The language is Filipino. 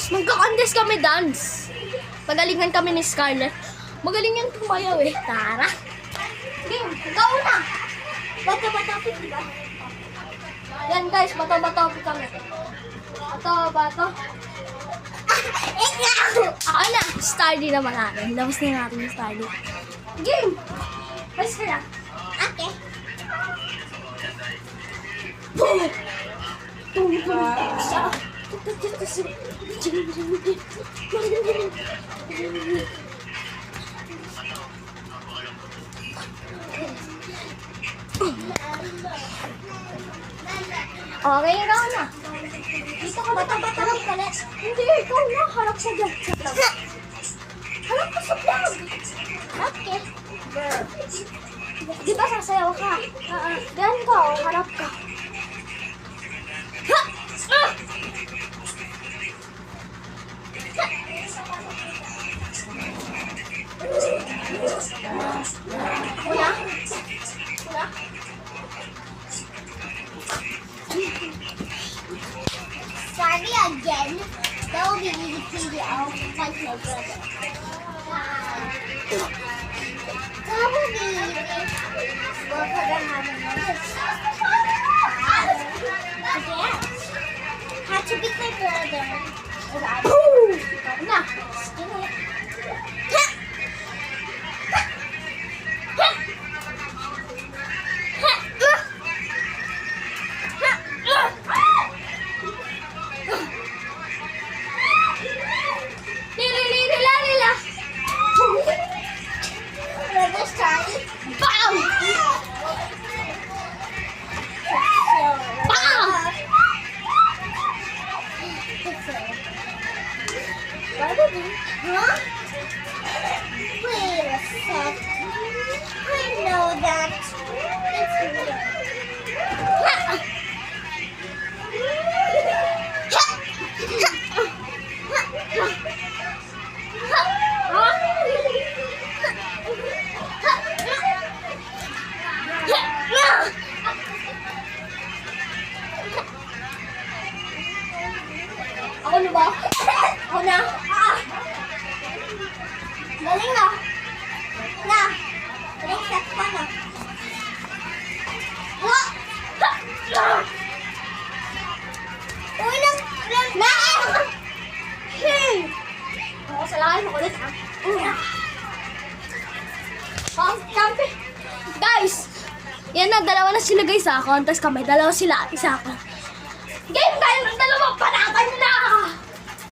guys, magka-contest kami dance. Pagalingan kami ni Scarlett. Magaling yan tumayaw eh. Tara. Game, ikaw na. Bato-bato diba? Yan guys, bato-bato kami. Bato. Ako na, Stardy naman natin. Labas na natin yung Stardy. Game! Basta ka na. Okay. Okay, ikaw na. Dito ka bata-bata ka na. Hindi, ikaw na. Harap sa vlog. Harap ka sa vlog. Okay. Di ba sasayaw ka? Ganun ka, harap ka. Una? Sorry again. That will be the TV of my brother. That will be we're gonna have a had to be my brother. Nah. Huh? Wait a sec. I know that. It's real. Ako na ba? Ako na. Galing na. Na. Galing set pa na. Uy, na. Hey! Ako sa lakas ako ulit ha. Kampi. Guys! Yan na, dalawa na sila guys ha. Contest kami. Dalawa sila. Isa ako.